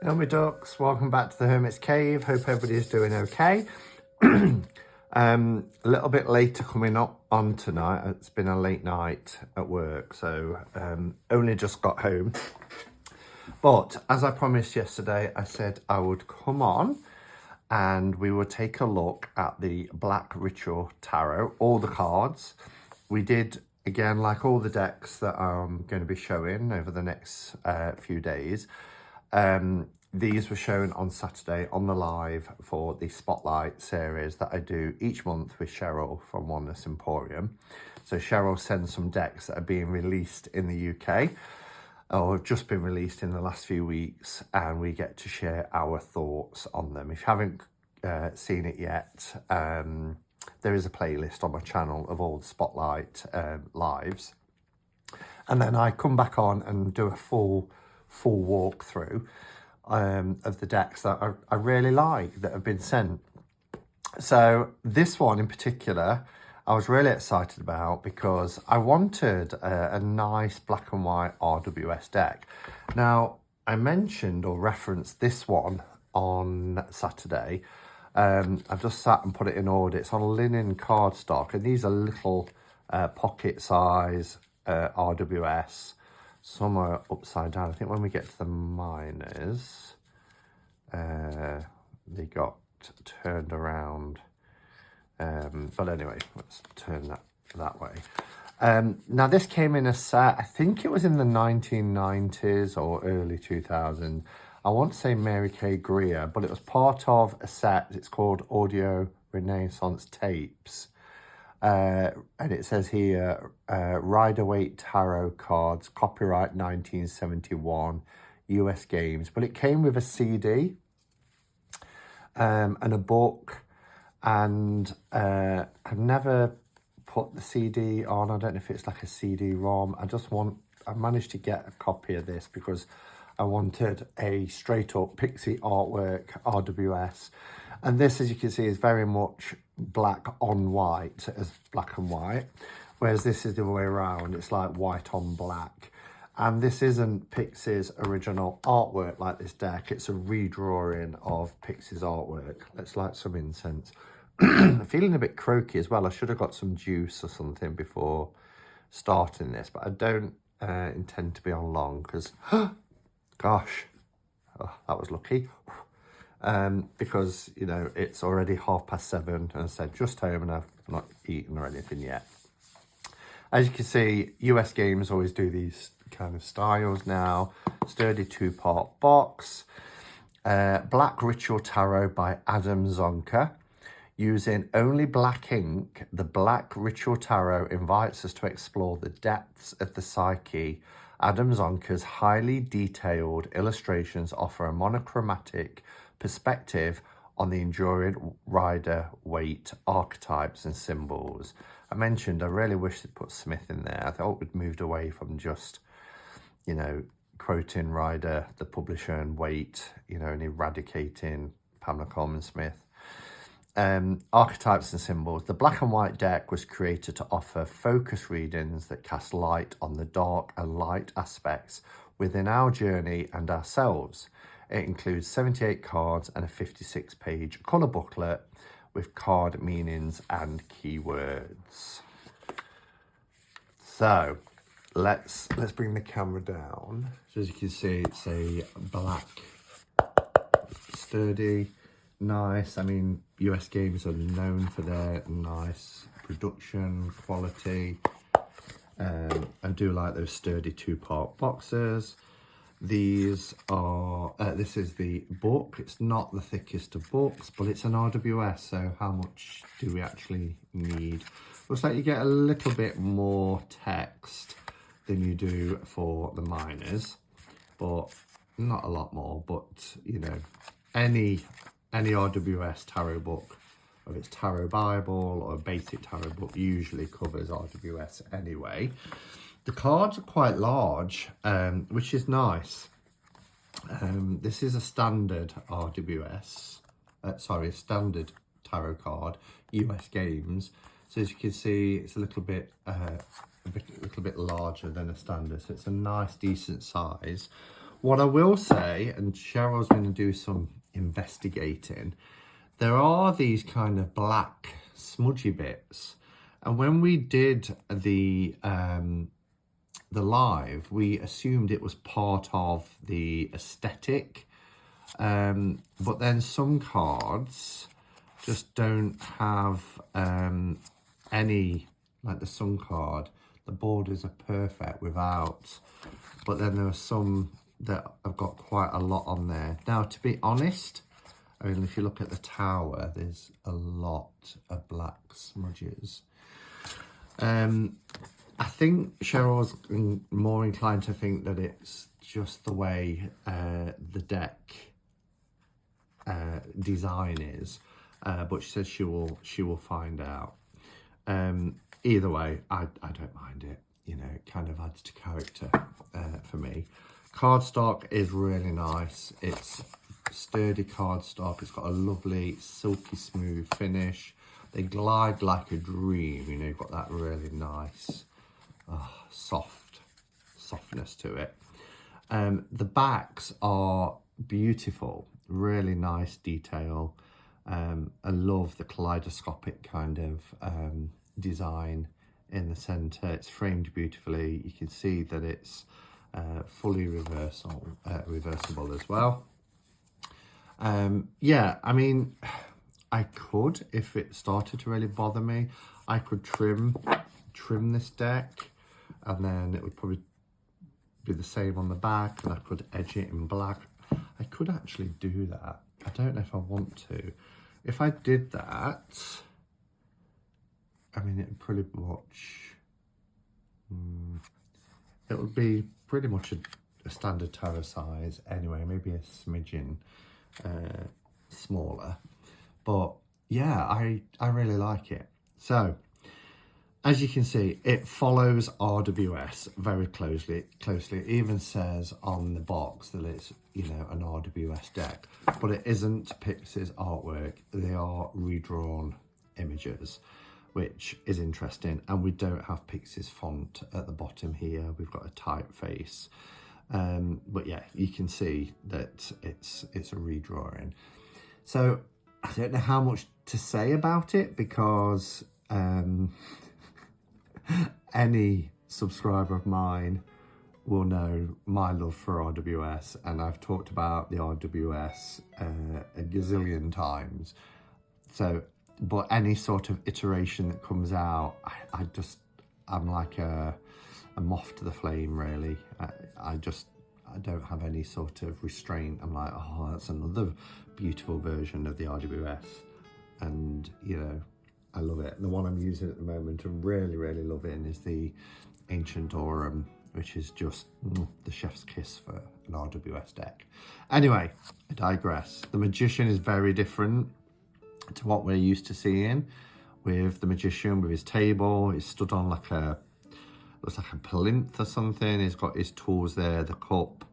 Hello ducks, welcome back to the Hermit's Cave. Hope everybody's doing okay. A little bit later coming up on tonight. It's been a late night at work, so only just got home. But as I promised yesterday, I said I would come on and we would take a look at the Black Ritual Tarot, all the cards. We did, again, like all the decks that I'm going to be showing over the next few days. These were shown on Saturday on the live for the Spotlight series that I do each month with Cheryl from Oneness Emporium. So Cheryl sends some decks that are being released in the UK or have just been released in the last few weeks, and we get to share our thoughts on them. If you haven't seen it yet, there is a playlist on my channel of all the Spotlight lives. And then I come back on and do a full walkthrough of the decks that I really like that have been sent. So this one in particular, I was really excited about because I wanted a nice black and white RWS deck. Now, I mentioned or referenced this one on Saturday. I've just sat and put it in order. It's on linen cardstock, and these are little pocket size RWS. Some are upside down. I think when we get to the minors, they got turned around. But anyway, let's turn that way. Now this came in a set, I think it was in the 1990s or early 2000s. I want to say Mary Kay Greer, but it was part of a set. It's called Audio Renaissance Tapes. And it says here, Rider-Waite Tarot Cards, copyright 1971, US Games. But it came with a CD and a book. And I've never put the CD on. I don't know if it's like a CD-ROM. I managed to get a copy of this because I wanted a straight-up pixie artwork RWS. And this, as you can see, is very much black on white, as black and white. Whereas this is the other way around. It's like white on black. And this isn't Pixie's original artwork like this deck. It's a redrawing of Pixie's artwork. Let's light some incense. I'm feeling a bit croaky as well. I should have got some juice or something before starting this. But I don't intend to be on long because, gosh, that was lucky. Because, you know, it's already 7:30 and I said just home and I've not eaten or anything yet. As you can see, US Games always do these kind of styles now. Sturdy 2-part box. Black Ritual Tarot by Adam Zonka. Using only black ink, the Black Ritual Tarot invites us to explore the depths of the psyche. Adam Zonka's highly detailed illustrations offer a monochromatic perspective on the enduring Rider-Waite archetypes and symbols. I mentioned I really wish they'd put Smith in there. I thought we'd moved away from just, you know, quoting Rider, the publisher, and Waite, you know, and eradicating Pamela Coleman Smith. Archetypes and symbols. The black and white deck was created to offer focus readings that cast light on the dark and light aspects within our journey and ourselves. It includes 78 cards and a 56-page colour booklet with card meanings and keywords. So let's bring the camera down. So as you can see, it's a black, sturdy, nice. I mean, US Games are known for their nice production quality. I do like those sturdy 2-part boxes. These are, this is the book. It's not the thickest of books, but it's an RWS, so how much do we actually need? Looks like you get a little bit more text than you do for the minors, but not a lot more. But, you know, any RWS tarot book, whether it's Tarot Bible or a basic tarot book, usually covers RWS anyway. The cards are quite large, which is nice. This is a standard RWS, a standard tarot card, US Games. So as you can see, it's a little bit larger than a standard. So it's a nice, decent size. What I will say, and Cheryl's going to do some investigating, there are these kind of black smudgy bits. And when we did the live, we assumed it was part of the aesthetic. But then some cards just don't have any, like the Sun card, the borders are perfect without, but then there are some that have got quite a lot on there. Now, to be honest, I mean, if you look at the tower, there's a lot of black smudges. I think Cheryl's more inclined to think that it's just the way the deck design is, but she says she will find out. Either way, I don't mind it. You know, it kind of adds to character for me. Cardstock is really nice. It's sturdy cardstock. It's got a lovely silky smooth finish. They glide like a dream. You know, you've got that really nice softness to it. The backs are beautiful, really nice detail. I love the kaleidoscopic kind of design in the center. It's framed beautifully. You can see that it's fully reversible as well. Yeah, I mean, I could, if it started to really bother me, I could trim this deck, and then it would probably be the same on the back, and I could edge it in black. I could actually do that. I don't know if I want to. If I did that, I mean, it would pretty much, it would be pretty much a standard tarot size anyway, maybe a smidgen smaller. But yeah, I really like it. So, as you can see, it follows RWS very closely. It even says on the box that it's, you know, an RWS deck, but it isn't Pixie's artwork. They are redrawn images, which is interesting. And we don't have Pixie's font at the bottom here. We've got a typeface. But yeah, you can see that it's a redrawing. So I don't know how much to say about it, because any subscriber of mine will know my love for RWS, and I've talked about the RWS a gazillion times. So, but any sort of iteration that comes out, I'm like a moth to the flame, really. I don't have any sort of restraint. I'm like, oh, that's another beautiful version of the RWS. And, you know, I love it. The one I'm using at the moment and really, really loving is the Ancient Aurum, which is just the chef's kiss for an RWS deck. Anyway, I digress. The Magician is very different to what we're used to seeing. With the Magician, with his table, he's stood on like looks like a plinth or something. He's got his tools there, the cup.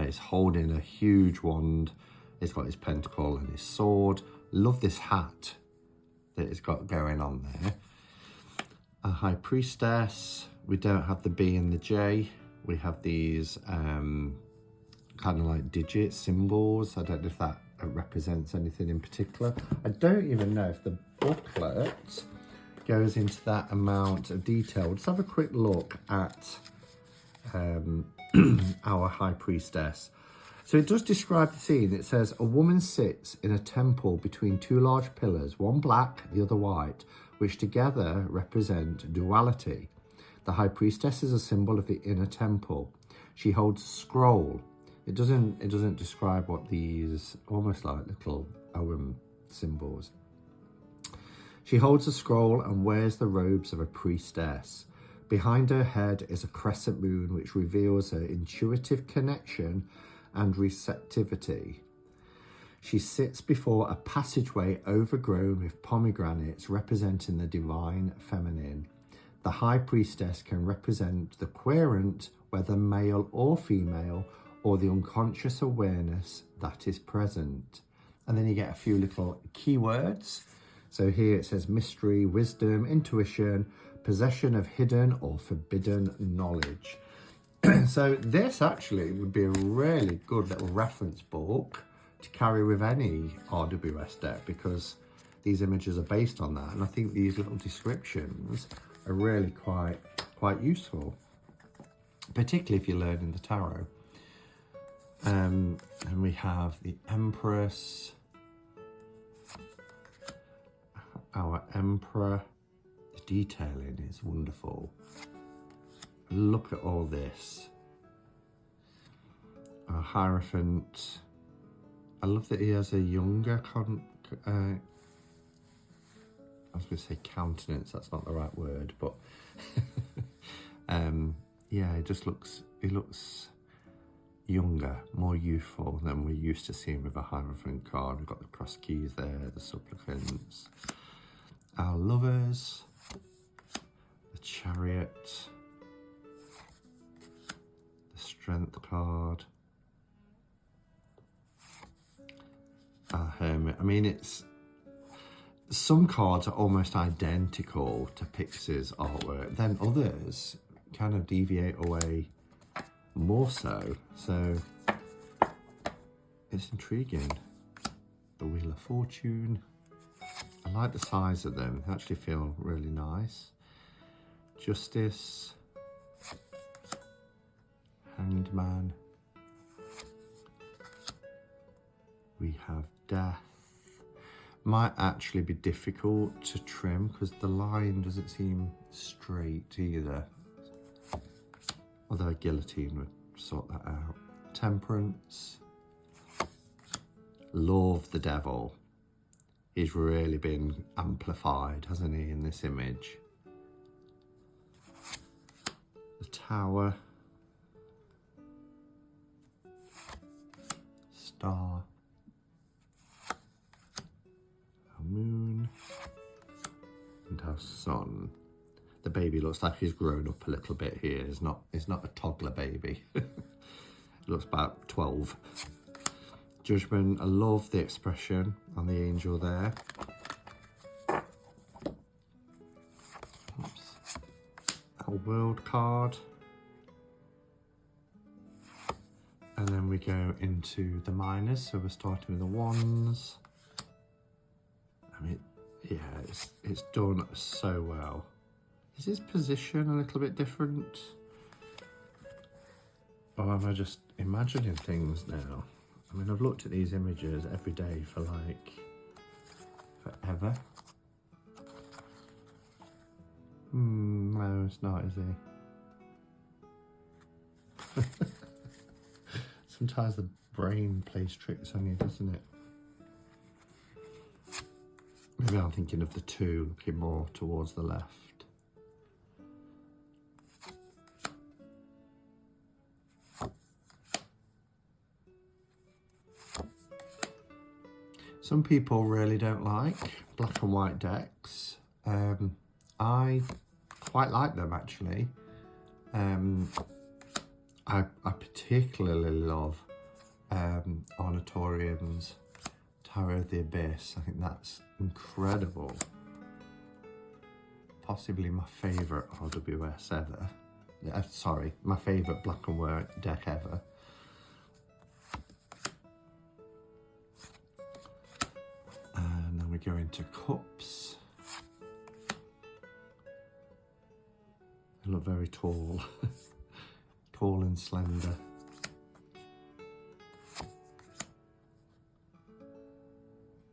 He's holding a huge wand. He's got his pentacle and his sword. Love this hat that he's got going on there. A High Priestess. We don't have the B and the J. We have these kind of like digit symbols. I don't know if that represents anything in particular. I don't even know if the booklet goes into that amount of detail. Let's have a quick look at our High Priestess. So it does describe the scene. It says, a woman sits in a temple between two large pillars, one black, the other white, which together represent duality. The High Priestess is a symbol of the inner temple. She holds a scroll. It doesn't describe what these, almost like little Ogham symbols. She holds a scroll and wears the robes of a priestess. Behind her head is a crescent moon, which reveals her intuitive connection and receptivity. She sits before a passageway overgrown with pomegranates representing the divine feminine. The High Priestess can represent the querent, whether male or female, or the unconscious awareness that is present. And then you get a few little keywords. So here it says mystery, wisdom, intuition, possession of hidden or forbidden knowledge. So this actually would be a really good little reference book to carry with any RWS deck, because these images are based on that, and I think these little descriptions are really quite useful, particularly if you're learning the tarot. And we have the Empress, our Emperor. The detailing is wonderful. Look at all this. Our Hierophant. I love that he has a younger I was going to say countenance, that's not the right word, but yeah, he looks younger, more youthful than we're used to seeing with a Hierophant card. We've got the cross keys there, the supplicants, our Lovers, the Chariot, the Strength card, our Hermit. I mean, some cards are almost identical to Pixie's artwork, then others kind of deviate away more so. So it's intriguing. The Wheel of Fortune. I like the size of them. They actually feel really nice. Justice. Hanged Man. We have Death. Might actually be difficult to trim because the line doesn't seem straight either. Although a guillotine would sort that out. Temperance. Love the Devil. He's really been amplified, hasn't he, in this image? The Tower. Star. Our Moon. And our Sun. The baby looks like he's grown up a little bit here. He's not a toddler baby. He looks about 12. Judgment. I love the expression on the angel there. Oops. Our World card. And then we go into the minors. So we're starting with the Wands. I mean, yeah, it's done so well. Is his position a little bit different? Or am I just imagining things now? I mean, I've looked at these images every day for like forever. No, it's not, is he? Sometimes the brain plays tricks on you, doesn't it? Maybe I'm thinking of the two, looking more towards the left. Some people really don't like black and white decks. I quite like them, actually. I particularly love Ornatorium's Tarot of the Abyss. I think that's incredible. Possibly my favourite RWS ever. Sorry, my favourite black and white deck ever. And then we go into Cups. They look very tall. Tall and slender.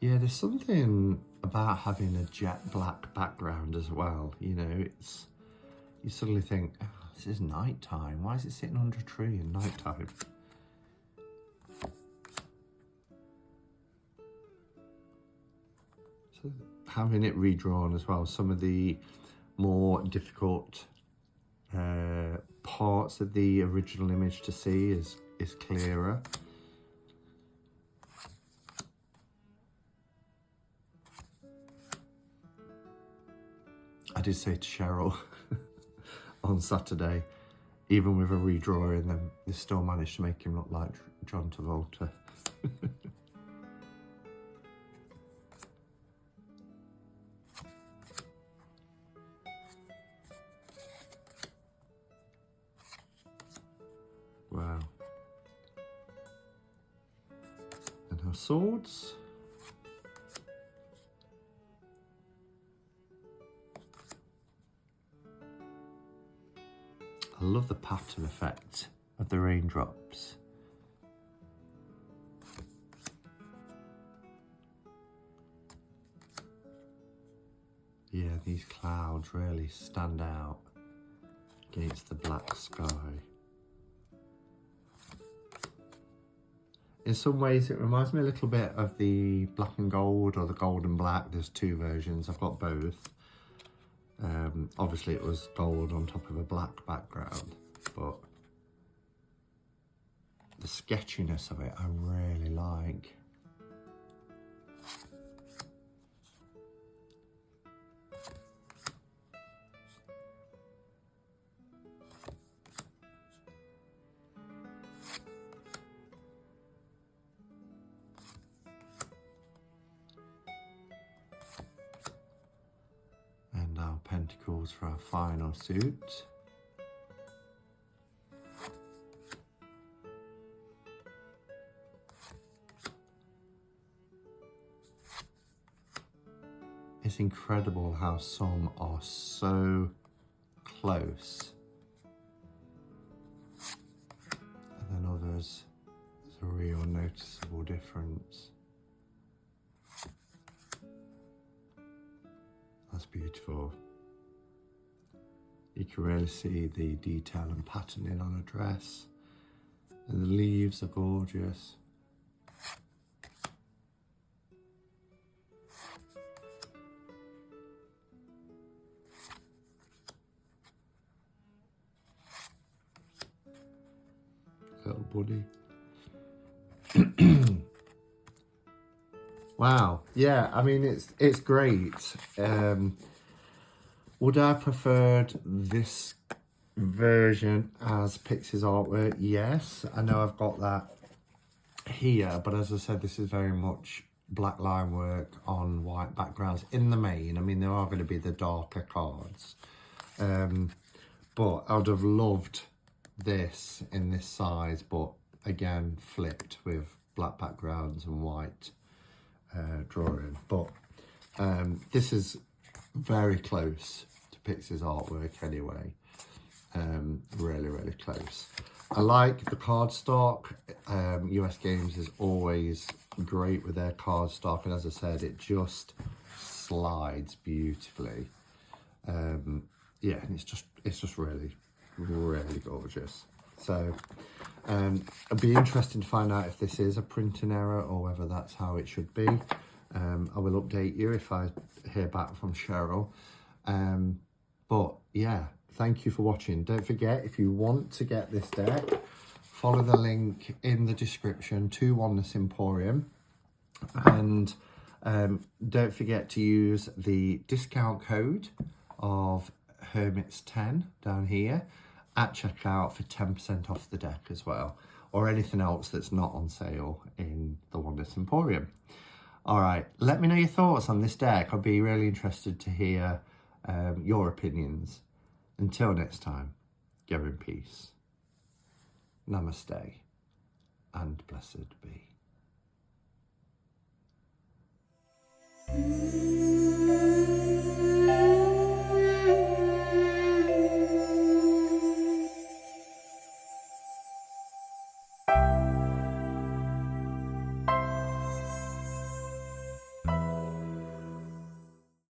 Yeah, there's something about having a jet black background as well. You know, you suddenly think, oh, this is night time. Why is it sitting under a tree in night time? So having it redrawn as well, some of the more difficult parts of the original image to see is clearer. I did say to Cheryl on Saturday, even with a redrawing, then they still managed to make him look like John Travolta. Wow. And her swords. I love the pattern effect of the raindrops. Yeah, these clouds really stand out against the black sky. In some ways it reminds me a little bit of the black and gold or the gold and black. There's two versions, I've got both. Obviously it was gold on top of a black background, but the sketchiness of it I really like. And our pentacles for our final suit. It's incredible how some are so close and then others, there's a real noticeable difference. That's beautiful. You can really see the detail and patterning on a dress, and the leaves are gorgeous. Little buddy. Wow, yeah, I mean it's great. Would I preferred this version as Pixie's artwork? Yes, I know I've got that here, but as I said, this is very much black line work on white backgrounds in the main. I mean, there are going to be the darker cards, but I would have loved this in this size, but again flipped with black backgrounds and white drawing. But this is very close to Pixie's artwork anyway. Really close. I like the cardstock. US Games is always great with their cardstock, and as I said, it just slides beautifully. Yeah, and it's just really gorgeous. So it'll be interesting to find out if this is a printing error or whether that's how it should be. I will update you if I hear back from Cheryl. But yeah, thank you for watching. Don't forget, if you want to get this deck, follow the link in the description to Oneness Emporium, and don't forget to use the discount code of Hermits10 down here at checkout for 10% off the deck as well, or anything else that's not on sale in the Oneness Emporium. All right, let me know your thoughts on this deck. I'd be really interested to hear your opinions. Until next time, go in peace. Namaste and blessed be.